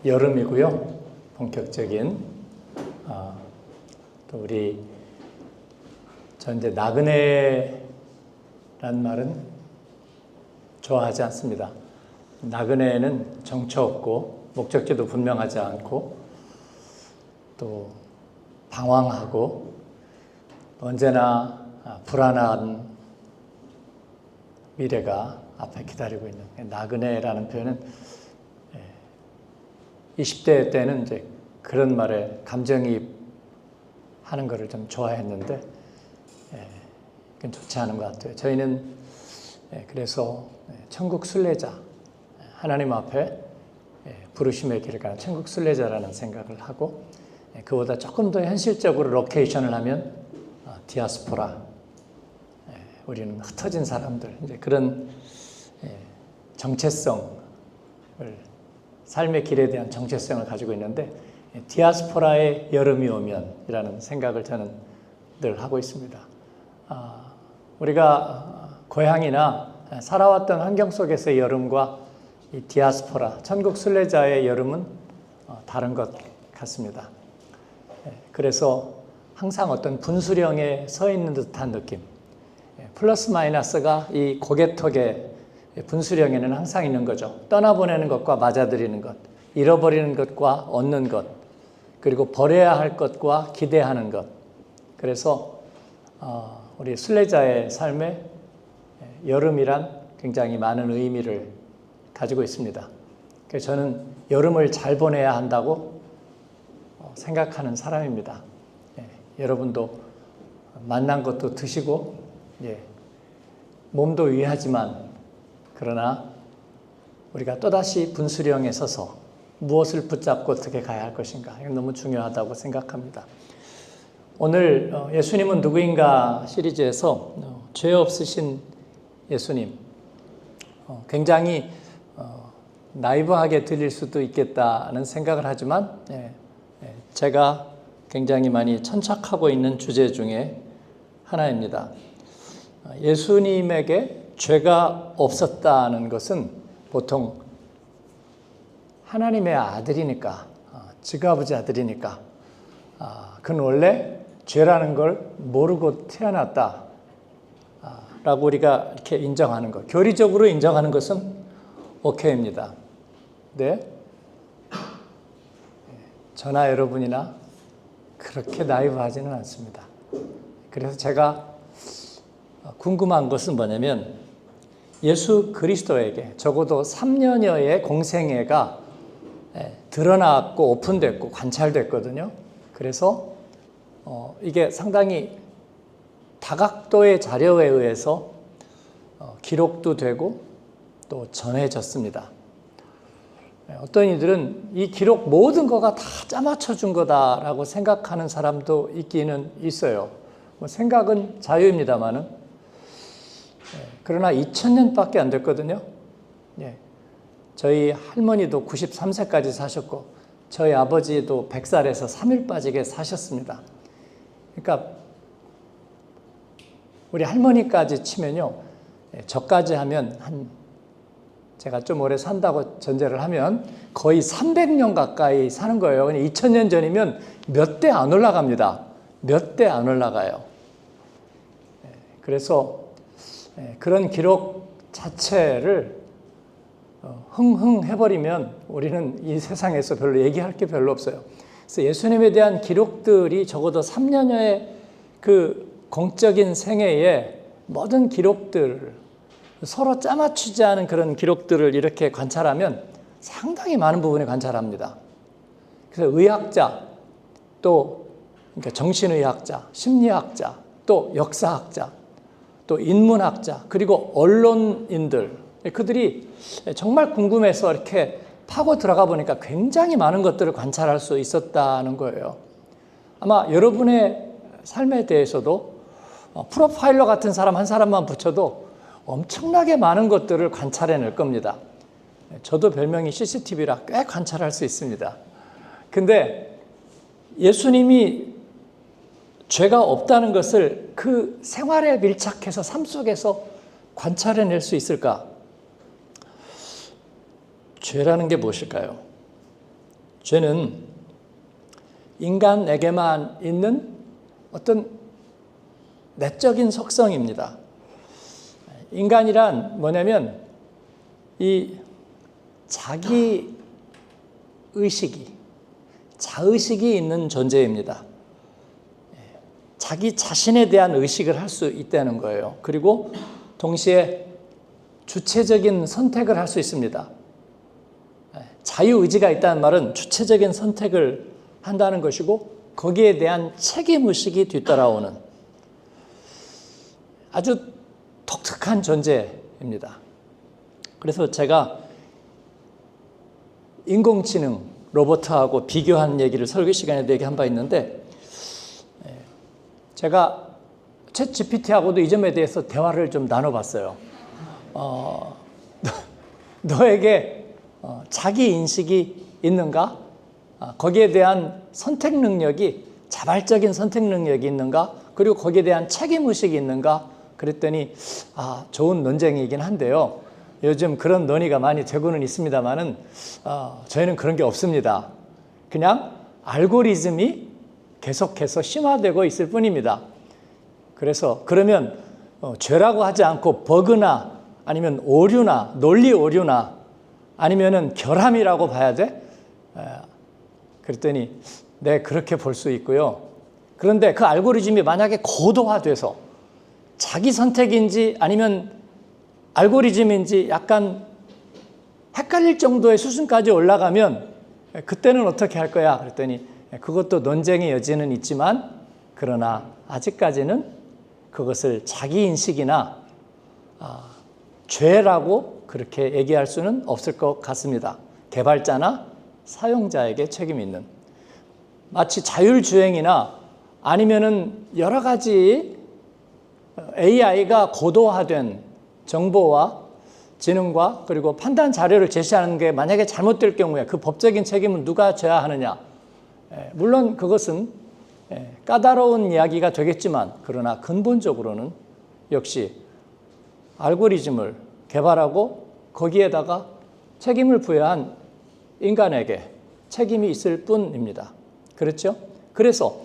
여름이고요. 본격적인 또 우리 전 이제 나그네란 말은 좋아하지 않습니다. 나그네는 정처 없고 목적지도 분명하지 않고 또 방황하고 언제나 불안한 미래가 앞에 기다리고 있는 나그네라는 표현은 20대 때는 이제 그런 말에 감정이입 하는 거를 좀 좋아했는데 그건 좋지 않은 것 같아요. 저희는 그래서 천국 순례자, 하나님 앞에 부르심의 길을 가는 천국 순례자라는 생각을 하고 그보다 조금 더 현실적으로 로케이션을 하면 디아스포라, 우리는 흩어진 사람들, 이제 그런 정체성을, 삶의 길에 대한 정체성을 가지고 있는데 디아스포라의 여름이 오면 이라는 생각을 저는 늘 하고 있습니다. 우리가 고향이나 살아왔던 환경 속에서의 여름과 이 디아스포라, 천국 순례자의 여름은 다른 것 같습니다. 그래서 항상 어떤 분수령에 서 있는 듯한 느낌, 플러스 마이너스가 이 고개턱의 분수령에는 항상 있는 거죠. 떠나보내는 것과 맞아들이는 것, 잃어버리는 것과 얻는 것, 그리고 버려야 할 것과 기대하는 것. 그래서 우리 순례자의 삶에 여름이란 굉장히 많은 의미를 가지고 있습니다. 그래서 저는 여름을 잘 보내야 한다고 생각하는 사람입니다. 여러분도 만난 것도 드시고 몸도 위하지만 그러나 우리가 또다시 분수령에 서서 무엇을 붙잡고 어떻게 가야 할 것인가, 이건 너무 중요하다고 생각합니다. 오늘 예수님은 누구인가 시리즈에서 죄 없으신 예수님, 굉장히 나이브하게 들릴 수도 있겠다는 생각을 하지만 제가 굉장히 많이 천착하고 있는 주제 중에 하나입니다. 예수님에게 죄가 없었다는 것은 보통 하나님의 아들이니까, 지가아버지 아들이니까, 그는 원래 죄라는 걸 모르고 태어났다 라고 우리가 이렇게 인정하는 것, 교리적으로 인정하는 것은 오케이입니다. 네? 저나 여러분이나 그렇게 나이브하지는 않습니다. 그래서 제가 궁금한 것은 뭐냐면 예수 그리스도에게 적어도 3년여의 공생애가 드러났고 오픈됐고 관찰됐거든요. 그래서 이게 상당히 다각도의 자료에 의해서 기록도 되고 또 전해졌습니다. 어떤 이들은 이 기록 모든 거가 다 짜맞춰 준 거다라고 생각하는 사람도 있기는 있어요. 생각은 자유입니다만은. 그러나 2000년밖에 안 됐거든요. 저희 할머니도 93세까지 사셨고 저희 아버지도 100살에서 3일 빠지게 사셨습니다. 그러니까 우리 할머니까지 치면요, 저까지 하면 제가 좀 오래 산다고 전제를 하면 거의 300년 가까이 사는 거예요. 2000년 전이면 몇 대 안 올라갑니다. 몇 대 안 올라가요. 그래서 그런 기록 자체를 흥흥해버리면 우리는 이 세상에서 별로 얘기할 게 별로 없어요. 그래서 예수님에 대한 기록들이 적어도 3년여의 그 공적인 생애의 모든 기록들, 서로 짜맞추지 않은 그런 기록들을 이렇게 관찰하면 상당히 많은 부분을 관찰합니다. 그래서 의학자, 또 그러니까 정신의학자, 심리학자, 또 역사학자, 또 인문학자, 그리고 언론인들, 그들이 정말 궁금해서 이렇게 파고 들어가 보니까 굉장히 많은 것들을 관찰할 수 있었다는 거예요. 아마 여러분의 삶에 대해서도 프로파일러 같은 사람 한 사람만 붙여도 엄청나게 많은 것들을 관찰해낼 겁니다. 저도 별명이 CCTV라 꽤 관찰할 수 있습니다. 근데 예수님이 죄가 없다는 것을 그 생활에 밀착해서 삶 속에서 관찰해낼 수 있을까? 죄라는 게 무엇일까요? 죄는 인간에게만 있는 어떤 내적인 속성입니다. 인간이란 뭐냐면 이 자기 의식이, 자의식이 있는 존재입니다. 자기 자신에 대한 의식을 할 수 있다는 거예요. 그리고 동시에 주체적인 선택을 할 수 있습니다. 자유의지가 있다는 말은 주체적인 선택을 한다는 것이고 거기에 대한 책임의식이 뒤따라오는 아주 독특한 존재입니다. 그래서 제가 인공지능 로봇하고 비교한 얘기를 설교 시간에도 얘기한 바 있는데, 제가 챗 GPT하고도 이 점에 대해서 대화를 좀 나눠봤어요. 너에게 자기 인식이 있는가? 거기에 대한 선택 능력이, 자발적인 선택 능력이 있는가? 그리고 거기에 대한 책임의식이 있는가? 그랬더니 좋은 논쟁이긴 한데요. 요즘 그런 논의가 많이 되고는 있습니다만은 저희는 그런 게 없습니다. 그냥 알고리즘이 계속해서 심화되고 있을 뿐입니다. 그래서 그러면 죄라고 하지 않고 버그나 아니면 오류나 논리 오류나 아니면은 결함이라고 봐야 돼? 그랬더니 네, 그렇게 볼 수 있고요. 그런데 그 알고리즘이 만약에 고도화돼서 자기 선택인지 아니면 알고리즘인지 약간 헷갈릴 정도의 수준까지 올라가면 그때는 어떻게 할 거야? 그랬더니 그것도 논쟁의 여지는 있지만 그러나 아직까지는 그것을 자기 인식이나 죄라고 그렇게 얘기할 수는 없을 것 같습니다. 개발자나 사용자에게 책임이 있는, 마치 자율주행이나 아니면은 여러 가지 AI가 고도화된 정보와 지능과 그리고 판단 자료를 제시하는 게 만약에 잘못될 경우에 그 법적인 책임은 누가 져야 하느냐. 물론 그것은 까다로운 이야기가 되겠지만 그러나 근본적으로는 역시 알고리즘을 개발하고 거기에다가 책임을 부여한 인간에게 책임이 있을 뿐입니다. 그렇죠? 그래서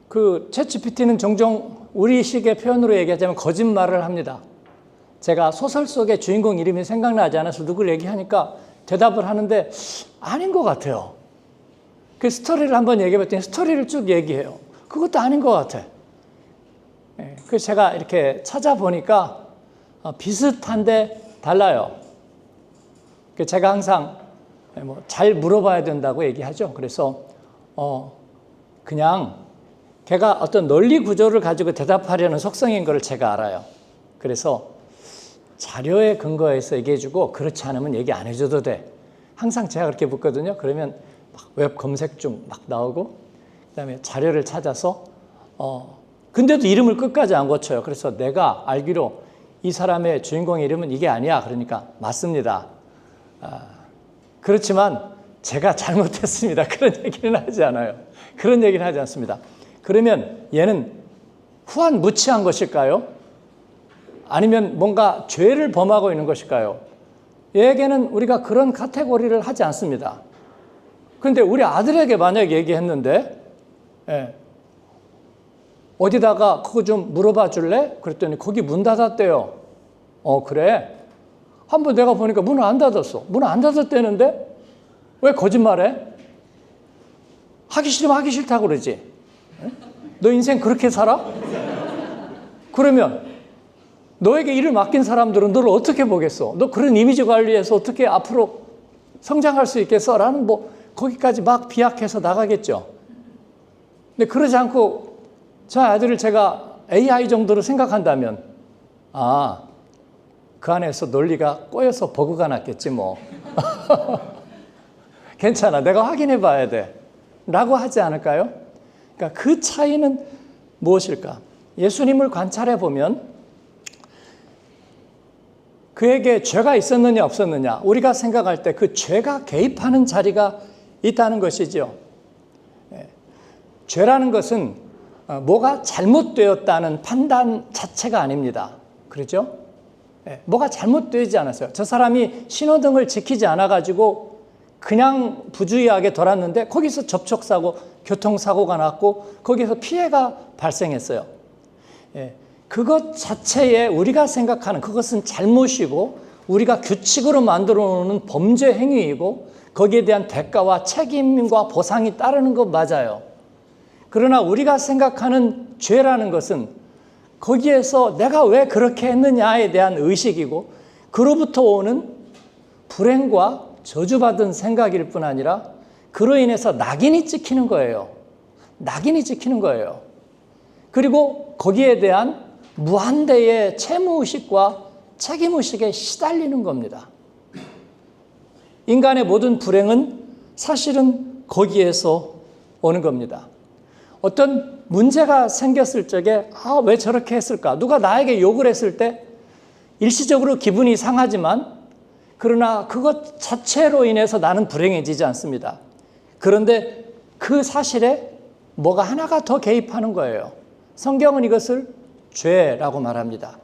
그 챗GPT는 종종 우리식의 표현으로 얘기하자면 거짓말을 합니다. 제가 소설 속의 주인공 이름이 생각나지 않아서 누구를 얘기하니까 대답을 하는데 아닌 것 같아요. 그 스토리를 한번 얘기해봤더니 스토리를 쭉 얘기해요. 그것도 아닌 것 같아. 그래서 제가 이렇게 찾아보니까 비슷한데 달라요. 제가 항상 잘 물어봐야 된다고 얘기하죠. 그래서 그냥 걔가 어떤 논리 구조를 가지고 대답하려는 속성인 걸 제가 알아요. 그래서 자료에 근거해서 얘기해주고 그렇지 않으면 얘기 안 해줘도 돼. 항상 제가 그렇게 묻거든요. 그러면 막 웹 검색 중 막 나오고 그다음에 자료를 찾아서 근데도 이름을 끝까지 안 고쳐요. 그래서 내가 알기로 이 사람의 주인공 이름은 이게 아니야. 그러니까 맞습니다. 그렇지만 제가 잘못했습니다. 그런 얘기는 하지 않아요. 그런 얘기는 하지 않습니다. 그러면 얘는 후한무치한 것일까요? 아니면 뭔가 죄를 범하고 있는 것일까요? 얘에게는 우리가 그런 카테고리를 하지 않습니다. 그런데 우리 아들에게 만약에 얘기했는데 어디다가 그거 좀 물어봐 줄래? 그랬더니 거기 문 닫았대요. 그래? 한번 내가 보니까 문을 안 닫았어. 문을 안 닫았대는데 왜 거짓말해? 하기 싫으면 하기 싫다고 그러지. 너 인생 그렇게 살아? 그러면 너에게 일을 맡긴 사람들은 너를 어떻게 보겠어? 너 그런 이미지 관리해서 어떻게 앞으로 성장할 수 있겠어? 라는 거기까지 막 비약해서 나가겠죠. 근데 그러지 않고 저 아들을 제가 AI 정도로 생각한다면 그 안에서 논리가 꼬여서 버그가 났겠지 뭐. 괜찮아. 내가 확인해 봐야 돼. 라고 하지 않을까요? 그러니까 그 차이는 무엇일까? 예수님을 관찰해 보면 그에게 죄가 있었느냐 없었느냐 우리가 생각할 때 그 죄가 개입하는 자리가 있다는 것이죠. 죄라는 것은 뭐가 잘못되었다는 판단 자체가 아닙니다. 그렇죠? 뭐가 잘못되지 않았어요. 저 사람이 신호등을 지키지 않아가지고 그냥 부주의하게 돌았는데 거기서 접촉사고, 교통사고가 났고 거기서 피해가 발생했어요. 그것 자체에 우리가 생각하는 그것은 잘못이고 우리가 규칙으로 만들어 놓는 범죄 행위이고 거기에 대한 대가와 책임과 보상이 따르는 것 맞아요. 그러나 우리가 생각하는 죄라는 것은 거기에서 내가 왜 그렇게 했느냐에 대한 의식이고 그로부터 오는 불행과 저주받은 생각일 뿐 아니라 그로 인해서 낙인이 찍히는 거예요. 낙인이 찍히는 거예요. 그리고 거기에 대한 무한대의 채무의식과 책임의식에 시달리는 겁니다. 인간의 모든 불행은 사실은 거기에서 오는 겁니다. 어떤 문제가 생겼을 적에 왜 저렇게 했을까? 누가 나에게 욕을 했을 때 일시적으로 기분이 상하지만 그러나 그것 자체로 인해서 나는 불행해지지 않습니다. 그런데 그 사실에 뭐가 하나가 더 개입하는 거예요. 성경은 이것을 죄라고 말합니다.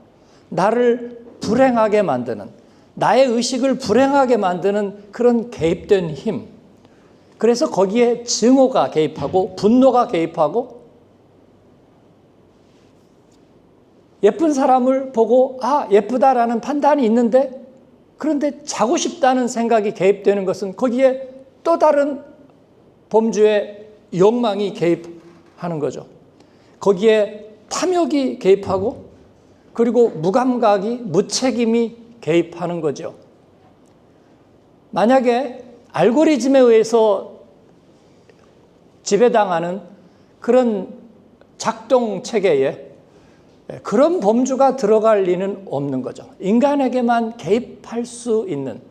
나를 불행하게 만드는, 나의 의식을 불행하게 만드는 그런 개입된 힘. 그래서 거기에 증오가 개입하고 분노가 개입하고 예쁜 사람을 보고 예쁘다라는 판단이 있는데 그런데 자고 싶다는 생각이 개입되는 것은 거기에 또 다른 범죄의 욕망이 개입하는 거죠. 거기에 탐욕이 개입하고 그리고 무감각이, 무책임이 개입하는 거죠. 만약에 알고리즘에 의해서 지배당하는 그런 작동 체계에 그런 범주가 들어갈 리는 없는 거죠. 인간에게만 개입할 수 있는,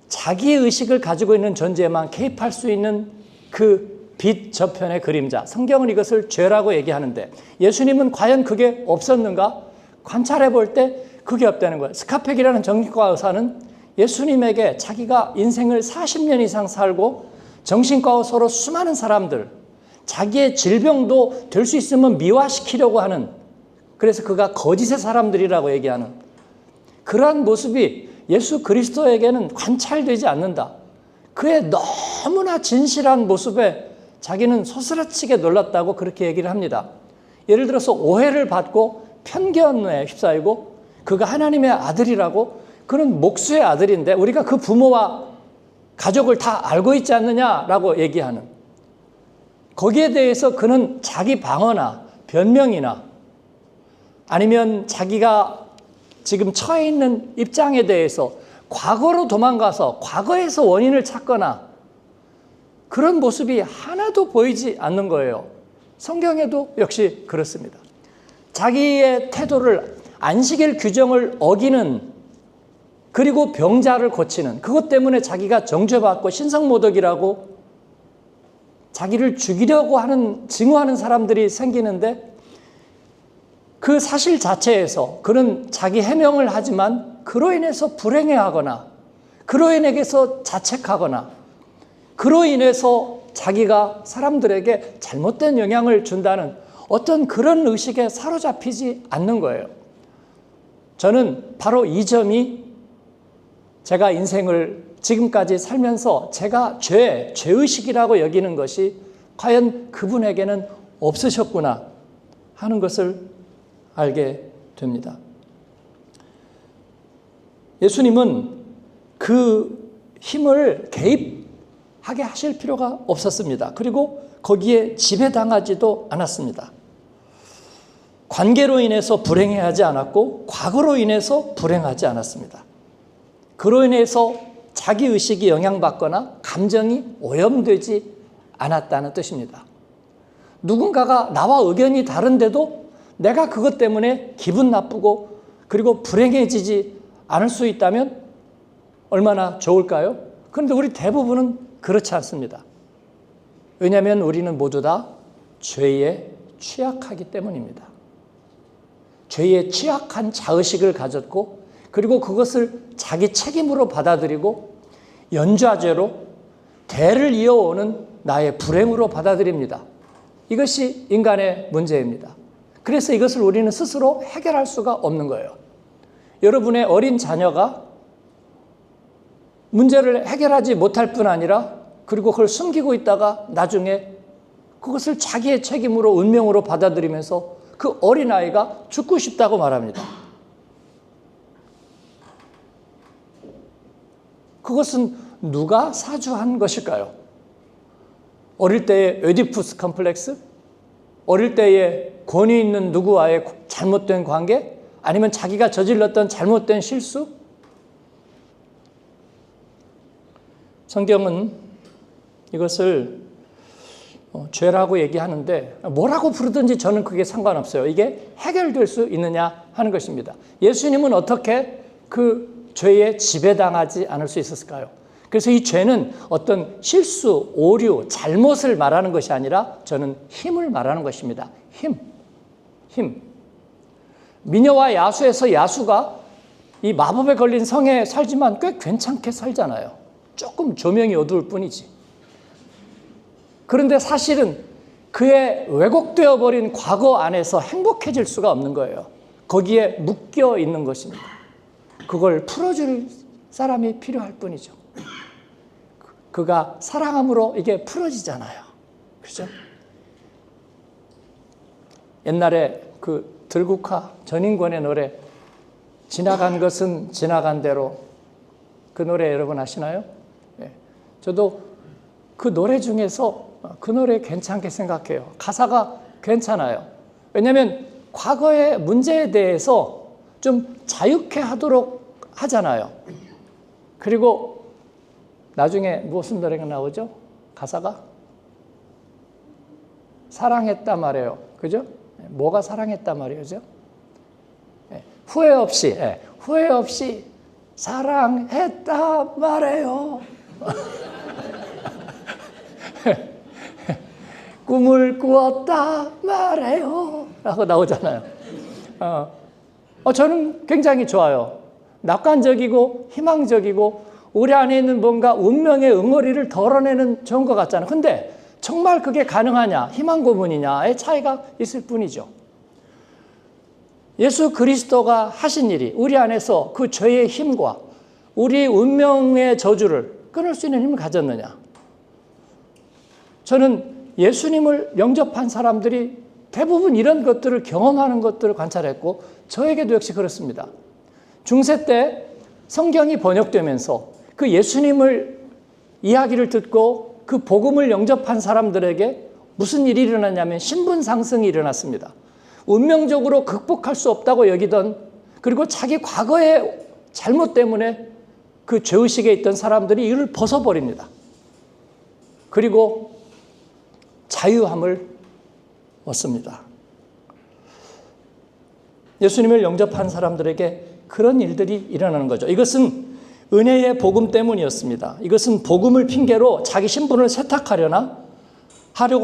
자기의 의식을 가지고 있는 존재에만 개입할 수 있는 그 빛 저편의 그림자. 성경은 이것을 죄라고 얘기하는데 예수님은 과연 그게 없었는가? 관찰해 볼 때 그게 없다는 거예요. 스카펙이라는 정신과 의사는 예수님에게 자기가 인생을 40년 이상 살고 정신과 의사로 수많은 사람들, 자기의 질병도 될 수 있으면 미화시키려고 하는, 그래서 그가 거짓의 사람들이라고 얘기하는 그러한 모습이 예수 그리스도에게는 관찰되지 않는다. 그의 너무나 진실한 모습에 자기는 소스라치게 놀랐다고 그렇게 얘기를 합니다. 예를 들어서 오해를 받고 편견에 휩싸이고 그가 하나님의 아들이라고, 그는 목수의 아들인데 우리가 그 부모와 가족을 다 알고 있지 않느냐라고 얘기하는, 거기에 대해서 그는 자기 방어나 변명이나 아니면 자기가 지금 처해 있는 입장에 대해서 과거로 도망가서 과거에서 원인을 찾거나 그런 모습이 하나도 보이지 않는 거예요. 성경에도 역시 그렇습니다. 자기의 태도를, 안식일 규정을 어기는, 그리고 병자를 고치는, 그것 때문에 자기가 정죄받고 신성모독이라고 자기를 죽이려고 하는, 증오하는 사람들이 생기는데 그 사실 자체에서 그는 자기 해명을 하지만 그로 인해서 불행해하거나 그로 인해서 자책하거나 그로 인해서 자기가 사람들에게 잘못된 영향을 준다는 어떤 그런 의식에 사로잡히지 않는 거예요. 저는 바로 이 점이 제가 인생을 지금까지 살면서 제가 죄의식이라고 여기는 것이 과연 그분에게는 없으셨구나 하는 것을 알게 됩니다. 예수님은 그 힘을 개입하게 하실 필요가 없었습니다. 그리고 거기에 지배당하지도 않았습니다. 관계로 인해서 불행해하지 않았고 과거로 인해서 불행하지 않았습니다. 그로 인해서 자기의식이 영향받거나 감정이 오염되지 않았다는 뜻입니다. 누군가가 나와 의견이 다른데도 내가 그것 때문에 기분 나쁘고 그리고 불행해지지 않을 수 있다면 얼마나 좋을까요? 그런데 우리 대부분은 그렇지 않습니다. 왜냐하면 우리는 모두 다 죄에 취약하기 때문입니다. 죄에 취약한 자의식을 가졌고 그리고 그것을 자기 책임으로 받아들이고 연좌죄로 대를 이어오는 나의 불행으로 받아들입니다. 이것이 인간의 문제입니다. 그래서 이것을 우리는 스스로 해결할 수가 없는 거예요. 여러분의 어린 자녀가 문제를 해결하지 못할 뿐 아니라 그리고 그걸 숨기고 있다가 나중에 그것을 자기의 책임으로 운명으로 받아들이면서 그 어린아이가 죽고 싶다고 말합니다. 그것은 누가 사주한 것일까요? 어릴 때의 오디푸스 컴플렉스? 어릴 때의 권위 있는 누구와의 잘못된 관계? 아니면 자기가 저질렀던 잘못된 실수? 성경은 이것을 죄라고 얘기하는데 뭐라고 부르든지 저는 그게 상관없어요. 이게 해결될 수 있느냐 하는 것입니다. 예수님은 어떻게 그 죄에 지배당하지 않을 수 있었을까요? 그래서 이 죄는 어떤 실수, 오류, 잘못을 말하는 것이 아니라 저는 힘을 말하는 것입니다. 힘. 미녀와 야수에서 야수가 이 마법에 걸린 성에 살지만 꽤 괜찮게 살잖아요. 조금 조명이 어두울 뿐이지. 그런데 사실은 그의 왜곡되어 버린 과거 안에서 행복해질 수가 없는 거예요. 거기에 묶여 있는 것입니다. 그걸 풀어줄 사람이 필요할 뿐이죠. 그가 사랑함으로 이게 풀어지잖아요. 그죠? 옛날에 그 들국화 전인권의 노래 지나간 것은 지나간 대로, 그 노래 여러분 아시나요? 네. 저도 그 노래 중에서 그 노래 괜찮게 생각해요. 가사가 괜찮아요. 왜냐하면 과거의 문제에 대해서 좀 자유케 하도록 하잖아요. 그리고 나중에 무슨 노래가 나오죠? 가사가? 사랑했다 말이에요. 그죠? 뭐가 사랑했다 말이죠? 후회 없이 사랑했다 말해요. 꿈을 꾸었다 말해요. 라고 나오잖아요. 저는 굉장히 좋아요. 낙관적이고 희망적이고 우리 안에 있는 뭔가 운명의 응어리를 덜어내는 좋은 것 같잖아요. 근데 정말 그게 가능하냐, 희망 고문이냐의 차이가 있을 뿐이죠. 예수 그리스도가 하신 일이 우리 안에서 그 죄의 힘과 우리 운명의 저주를 끊을 수 있는 힘을 가졌느냐. 저는 예수님을 영접한 사람들이 대부분 이런 것들을 경험하는 것들을 관찰했고 저에게도 역시 그렇습니다. 중세 때 성경이 번역되면서 그 예수님을 이야기를 듣고 그 복음을 영접한 사람들에게 무슨 일이 일어났냐면 신분 상승이 일어났습니다. 운명적으로 극복할 수 없다고 여기던, 그리고 자기 과거의 잘못 때문에 그 죄의식에 있던 사람들이 이를 벗어버립니다. 그리고 자유함을 얻습니다. 예수님을 영접한 사람들에게 그런 일들이 일어나는 거죠. 이것은 은혜의 복음 때문이었습니다. 이것은 복음을 핑계로 자기 신분을 세탁하려고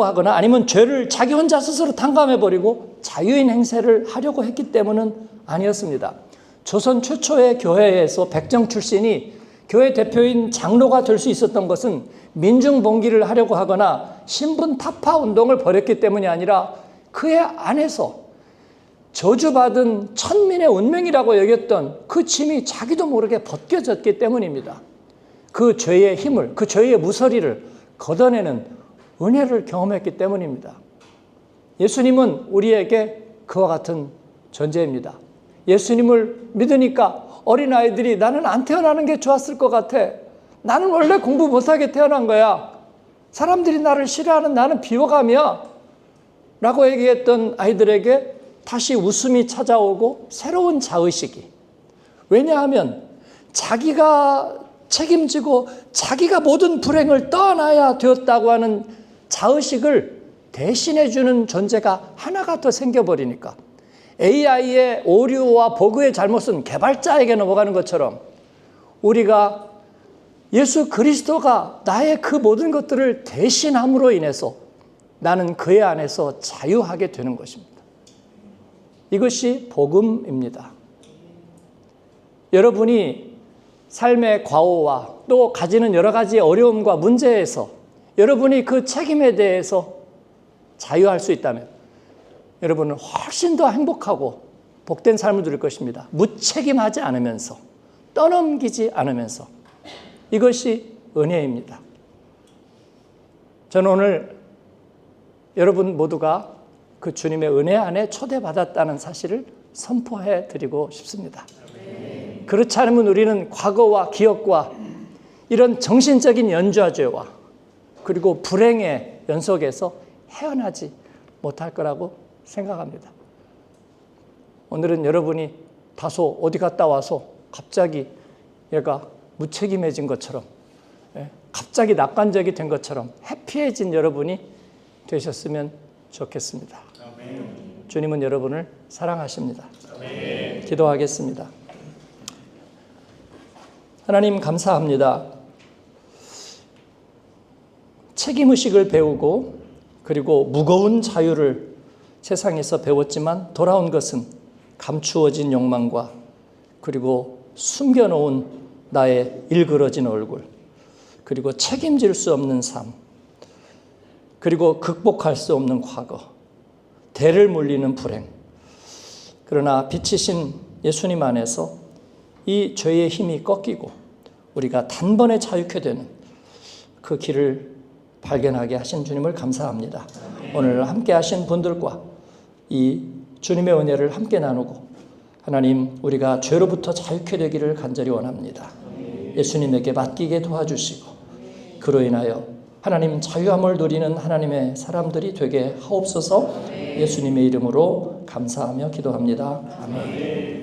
하거나 아니면 죄를 자기 혼자 스스로 탕감해버리고 자유인 행세를 하려고 했기 때문은 아니었습니다. 조선 최초의 교회에서 백정 출신이 교회 대표인 장로가 될 수 있었던 것은 민중봉기를 하려고 하거나 신분 타파 운동을 벌였기 때문이 아니라 그의 안에서 저주받은 천민의 운명이라고 여겼던 그 짐이 자기도 모르게 벗겨졌기 때문입니다. 그 죄의 힘을, 그 죄의 무서리를 걷어내는 은혜를 경험했기 때문입니다. 예수님은 우리에게 그와 같은 존재입니다. 예수님을 믿으니까 어린아이들이 나는 안 태어나는 게 좋았을 것 같아. 나는 원래 공부 못하게 태어난 거야. 사람들이 나를 싫어하는 나는 비호감이야. 라고 얘기했던 아이들에게 다시 웃음이 찾아오고 새로운 자의식이. 왜냐하면 자기가 책임지고 자기가 모든 불행을 떠나야 되었다고 하는 자의식을 대신해주는 존재가 하나가 더 생겨버리니까. AI의 오류와 버그의 잘못은 개발자에게 넘어가는 것처럼 우리가 예수 그리스도가 나의 그 모든 것들을 대신함으로 인해서 나는 그의 안에서 자유하게 되는 것입니다. 이것이 복음입니다. 여러분이 삶의 과오와 또 가지는 여러 가지 어려움과 문제에서 여러분이 그 책임에 대해서 자유할 수 있다면 여러분은 훨씬 더 행복하고 복된 삶을 누릴 것입니다. 무책임하지 않으면서, 떠넘기지 않으면서. 이것이 은혜입니다. 저는 오늘 여러분 모두가 그 주님의 은혜 안에 초대받았다는 사실을 선포해 드리고 싶습니다. 그렇지 않으면 우리는 과거와 기억과 이런 정신적인 연좌죄와 그리고 불행의 연속에서 헤어나지 못할 거라고 생각합니다. 오늘은 여러분이 다소 어디 갔다 와서 갑자기 얘가 무책임해진 것처럼, 갑자기 낙관적이 된 것처럼 해피해진 여러분이 되셨으면 좋겠습니다. 주님은 여러분을 사랑하십니다. 기도하겠습니다. 하나님 감사합니다. 책임의식을 배우고 그리고 무거운 자유를 세상에서 배웠지만 돌아온 것은 감추어진 욕망과 그리고 숨겨놓은 나의 일그러진 얼굴, 그리고 책임질 수 없는 삶, 그리고 극복할 수 없는 과거, 대를 물리는 불행. 그러나 빛이신 예수님 안에서 이 죄의 힘이 꺾이고 우리가 단번에 자유케 되는 그 길을 발견하게 하신 주님을 감사합니다. 오늘 함께 하신 분들과 이 주님의 은혜를 함께 나누고 하나님 우리가 죄로부터 자유케 되기를 간절히 원합니다. 예수님에게 맡기게 도와주시고 그로 인하여 하나님 자유함을 누리는 하나님의 사람들이 되게 하옵소서. 예수님의 이름으로 감사하며 기도합니다. 아멘.